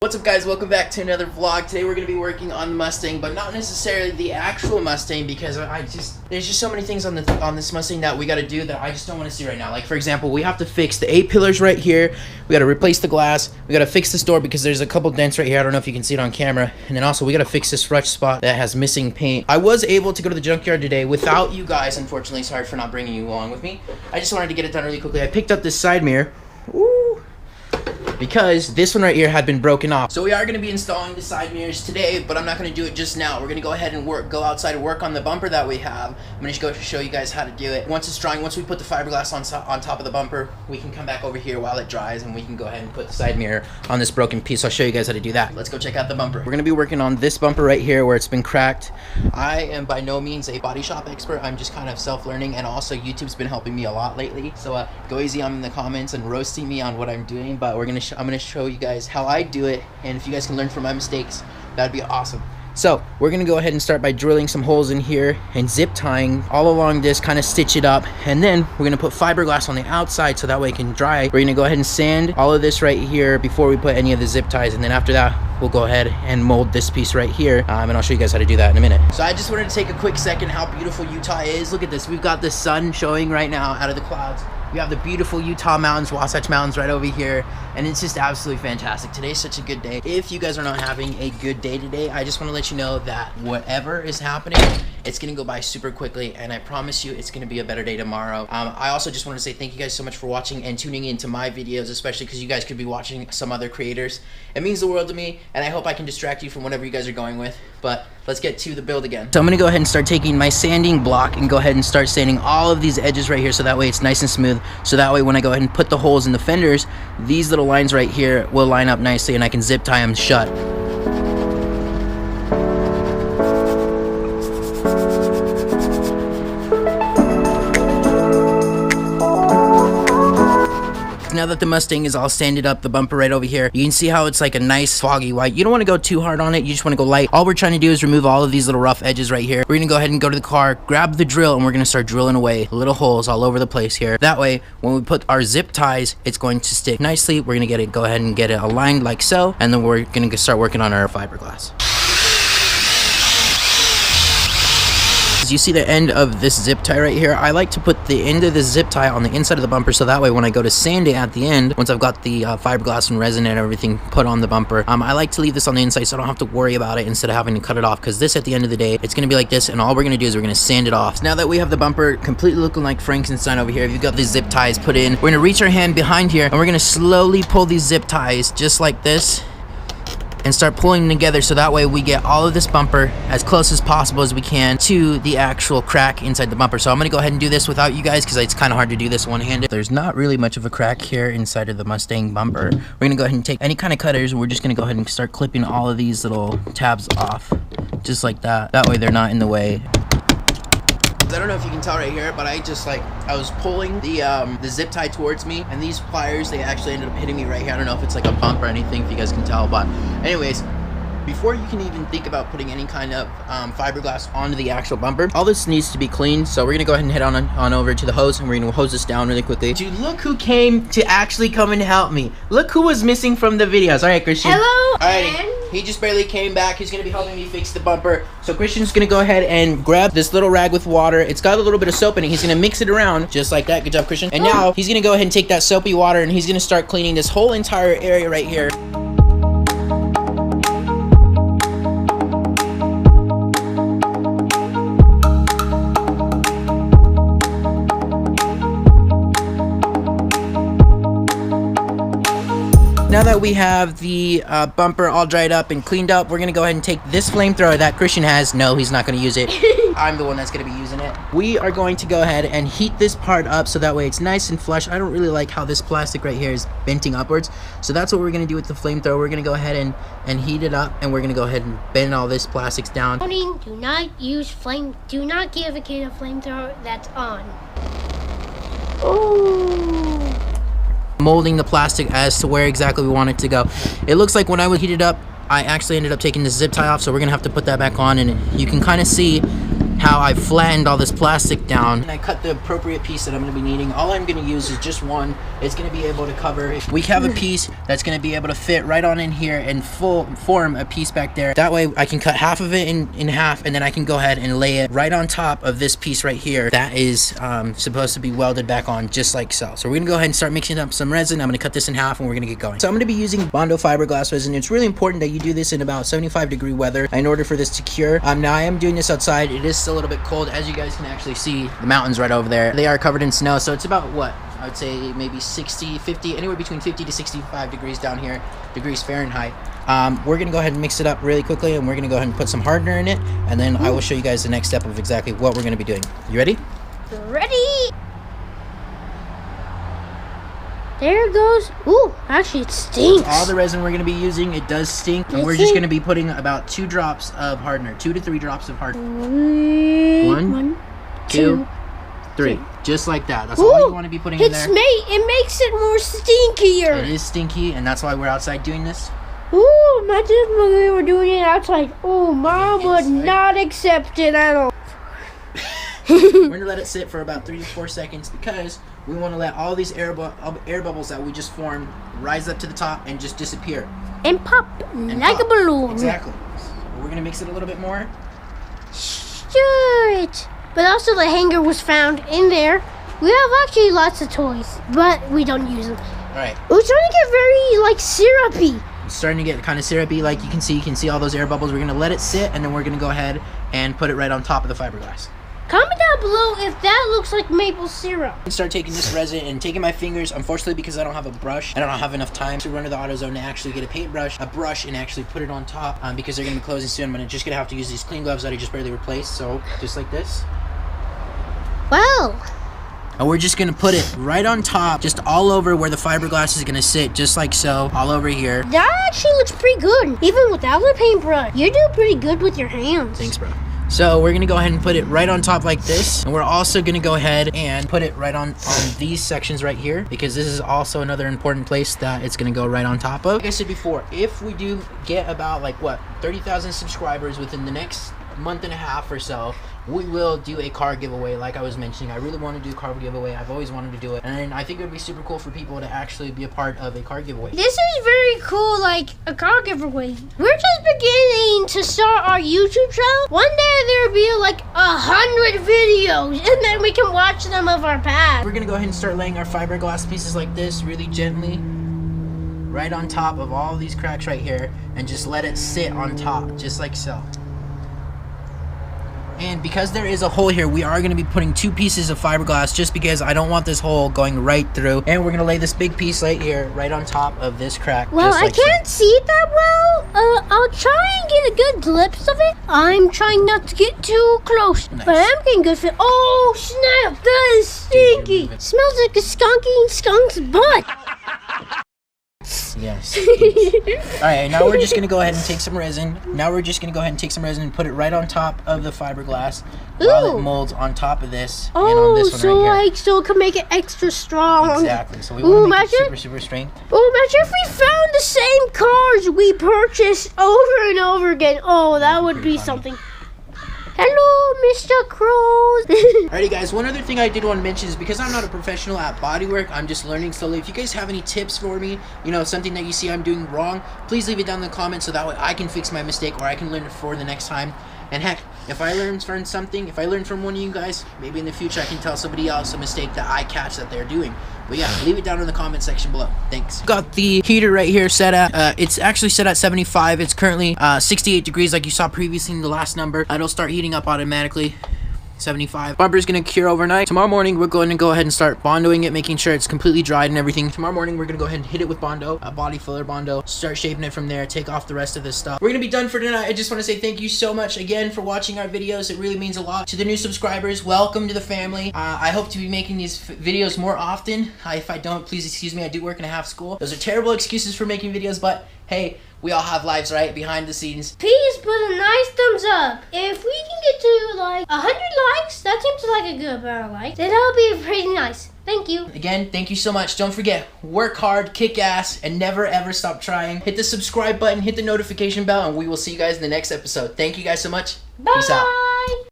What's up guys, welcome back to another vlog. Today we're going to be working on the Mustang, but not necessarily the actual Mustang because there's just so many things on this Mustang that we got to do that I just don't want to see right now. Like for example, we have to fix the 8 pillars right here. We got to replace the glass. We got to fix this door because there's a couple dents right here. I don't know if you can see it on camera. And then also we got to fix this rust spot that has missing paint. I was able to go to the junkyard today without you guys, unfortunately. Sorry for not bringing you along with me. I just wanted to get it done really quickly. I picked up this side mirror. Ooh. Because this one right here had been broken off. So we are going to be installing the side mirrors today, but I'm not going to do it just now. We're going to go ahead and go outside and work on the bumper that we have. I'm going to go show you guys how to do it. Once it's drying, once we put the fiberglass on top of the bumper, we can come back over here while it dries and we can go ahead and put the side mirror on this broken piece. I'll show you guys how to do that. Let's go check out the bumper. We're going to be working on this bumper right here where it's been cracked. I am by no means a body shop expert. I'm just kind of self-learning, and also YouTube's been helping me a lot lately. So go easy on me in the comments and roasting me on what I'm doing, but I'm going to show you guys how I do it, and if you guys can learn from my mistakes, that'd be awesome. So we're gonna go ahead and start by drilling some holes in here and zip tying all along this, kind of stitch it up, and then we're gonna put fiberglass on the outside so that way it can dry. We're gonna go ahead and sand all of this right here before we put any of the zip ties, and then after that we'll go ahead and mold this piece right here, and I'll show you guys how to do that in a minute. So I just wanted to take a quick second how beautiful Utah is. Look at this. We've got the sun showing right now out of the clouds. We have the beautiful Utah mountains, Wasatch Mountains right over here, and it's just absolutely fantastic. Today's such a good day. If you guys are not having a good day today, I just want to let you know that whatever is happening, it's going to go by super quickly, and I promise you it's going to be a better day tomorrow. I also just want to say thank you guys so much for watching and tuning into my videos, especially because you guys could be watching some other creators. It means the world to me, and I hope I can distract you from whatever you guys are going with, but let's get to the build again. So I'm going to go ahead and start taking my sanding block and go ahead and start sanding all of these edges right here so that way it's nice and smooth. So that way when I go ahead and put the holes in the fenders, these little lines right here will line up nicely and I can zip tie them shut. Now that the Mustang is all sanded up, the bumper right over here, you can see how it's like a nice foggy white. You don't want to go too hard on it, you just want to go light. All we're trying to do is remove all of these little rough edges right here. We're going to go ahead and go to the car, grab the drill, and we're going to start drilling away little holes all over the place here. That way, when we put our zip ties, it's going to stick nicely. We're going to go ahead and get it aligned like so, and then we're going to start working on our fiberglass. You see the end of this zip tie right here. I like to put the end of the zip tie on the inside of the bumper so that way when I go to sand it at the end, once I've got the fiberglass and resin and everything put on the bumper, I like to leave this on the inside so I don't have to worry about it instead of having to cut it off, because this at the end of the day, it's going to be like this, and all we're going to do is we're going to sand it off. So now that we have the bumper completely looking like Frankenstein over here, we've got these zip ties put in, we're going to reach our hand behind here and we're going to slowly pull these zip ties just like this and start pulling them together so that way we get all of this bumper as close as possible as we can to the actual crack inside the bumper. So I'm going to go ahead and do this without you guys because it's kind of hard to do this one-handed. There's not really much of a crack here inside of the Mustang bumper. We're going to go ahead and take any kind of cutters, and we're just going to go ahead and start clipping all of these little tabs off just like that. That way they're not in the way. I don't know if you can tell right here, but I was pulling the zip tie towards me, and these pliers, they actually ended up hitting me right here. I don't know if it's like a bump or anything, if you guys can tell, but anyways, before you can even think about putting any kind of fiberglass onto the actual bumper, all this needs to be cleaned. So we're gonna go ahead and head on over to the hose, and we're gonna hose this down really quickly. Dude, look who came to actually come and help me. Look who was missing from the videos. All right, Christian. Hello. Alrighty. He just barely came back. He's gonna be helping me fix the bumper. So Christian's gonna go ahead and grab this little rag with water. It's got a little bit of soap in it. He's gonna mix it around just like that. Good job, Christian. And now he's gonna go ahead and take that soapy water, and he's gonna start cleaning this whole entire area right here. Now that we have the bumper all dried up and cleaned up, we're going to go ahead and take this flamethrower that Christian has. No, he's not going to use it. I'm the one that's going to be using it. We are going to go ahead and heat this part up so that way it's nice and flush. I don't really like how this plastic right here is benting upwards. So that's what we're going to do with the flamethrower. We're going to go ahead and heat it up, and we're going to go ahead and bend all this plastics down. Do not give a kid a flamethrower that's on. Ooh. Molding the plastic as to where exactly we want it to go. It looks like when I would heat it up, I actually ended up taking the zip tie off, so we're gonna have to put that back on, and you can kind of see how I flattened all this plastic down. And I cut the appropriate piece that I'm going to be needing. All I'm going to use is just one. It's going to be able to cover. We have a piece that's going to be able to fit right on in here and form a piece back there. That way I can cut half of it in half, and then I can go ahead and lay it right on top of this piece right here that is supposed to be welded back on just like so. So we're going to go ahead and start mixing up some resin. I'm going to cut this in half and we're going to get going. So I'm going to be using Bondo fiberglass resin. It's really important that you do this in about 75-degree weather in order for this to cure. Now I am doing this outside. It is still a little bit cold. As you guys can actually see, the mountains right over there, they are covered in snow. So it's about what? I would say maybe 60, 50, anywhere between 50 to 65 degrees down here, degrees Fahrenheit. We're going to go ahead and mix it up really quickly, and we're going to go ahead and put some hardener in it, and then I will show you guys the next step of exactly what we're going to be doing. You ready? Ready? There it goes. Ooh, actually it stinks. That's all the resin we're going to be using. It does stink, and we're just going to be putting about 2 drops of hardener, 2 to 3 drops of hardener. 1, 2, 3. Just like that. That's all you want to be putting in there. It makes it more stinkier. It is stinky, and that's why we're outside doing this. Ooh, imagine if we were doing it outside. Oh, Mom would not accept it at all. We're going to let it sit for about 3 to 4 seconds because we want to let all these air bubbles that we just formed rise up to the top and just disappear. And pop like a balloon. Exactly. So we're going to mix it a little bit more. Sure. But also the hanger was found in there. We have actually lots of toys, but we don't use them. Alright. It's starting to get very, like, syrupy. It's starting to get kind of syrupy, like you can see all those air bubbles. We're going to let it sit, and then we're going to go ahead and put it right on top of the fiberglass. Comment down below if that looks like maple syrup. I start taking this resin and taking my fingers. Unfortunately, because I don't have a brush, I don't have enough time to run to the AutoZone to actually get a paintbrush, a brush, and actually put it on top. Because they're going to be closing soon, I'm just going to have to use these clean gloves that I just barely replaced. So, just like this. Wow. And we're just going to put it right on top, just all over where the fiberglass is going to sit, just like so, all over here. That actually looks pretty good, even without a paintbrush. You do pretty good with your hands. Thanks, bro. So we're going to go ahead and put it right on top like this. And we're also going to go ahead and put it right on these sections right here, because this is also another important place that it's going to go right on top of. Like I said before, if we do get about 30,000 subscribers within the next month and a half or so, we will do a car giveaway. Like I was mentioning, I really want to do a car giveaway. I've always wanted to do it, and I think it would be super cool for people to actually be a part of a car giveaway. This is very cool, like a car giveaway. We're just beginning to start our YouTube channel. One day there will be 100 videos, and then we can watch them of our past. We're gonna go ahead and start laying our fiberglass pieces like this, really gently, right on top of all these cracks right here, and just let it sit on top, just like so. And because there is a hole here, we are going to be putting 2 pieces of fiberglass, just because I don't want this hole going right through. And we're going to lay this big piece right here, right on top of this crack. Well, just like I can't see it that well. I'll try and get a good glimpse of it. I'm trying not to get too close. Nice. But I'm getting good fit. Oh, snap. That is stinky. Smells like a skunk's butt. Yes. Alright, now we're just going to go ahead and take some resin. And put it right on top of the fiberglass while it molds on top of this and on this one right here. So it can make it extra strong. Exactly. So we want to make it super, super strong. Oh, imagine if we found the same cars we purchased over and over again. Oh, that would be something. Hello, Mr. Crows. Alrighty guys, one other thing I did want to mention is because I'm not a professional at bodywork, I'm just learning slowly. If you guys have any tips for me, something that you see I'm doing wrong, please leave it down in the comments so that way I can fix my mistake or I can learn it for the next time. And heck, if I learn from one of you guys, maybe in the future I can tell somebody else a mistake that I catch that they're doing. But yeah, leave it down in the comment section below. Thanks. Got the heater right here set at, it's actually set at 75. It's currently 68 degrees like you saw previously in the last number. It'll start heating up automatically. 75. Bumper's gonna cure overnight. Tomorrow morning we're going to go ahead and start bondoing it, making sure it's completely dried and everything. Tomorrow morning we're gonna go ahead and hit it with Bondo, a body filler Bondo, start shaping it from there, take off the rest of this stuff. We're gonna be done for tonight. I just want to say thank you so much again for watching our videos. It really means a lot. To the new subscribers, welcome to the family. I hope to be making these videos more often. If I don't, please excuse me. I do work in a half school. Those are terrible excuses for making videos, but hey, we all have lives, right? Behind the scenes. Please put a nice thumbs up. If we can get to 100 likes, that seems like a good amount of likes, then that'll be pretty nice. Thank you. Again, thank you so much. Don't forget, work hard, kick ass, and never ever stop trying. Hit the subscribe button, hit the notification bell, and we will see you guys in the next episode. Thank you guys so much. Bye. Peace out.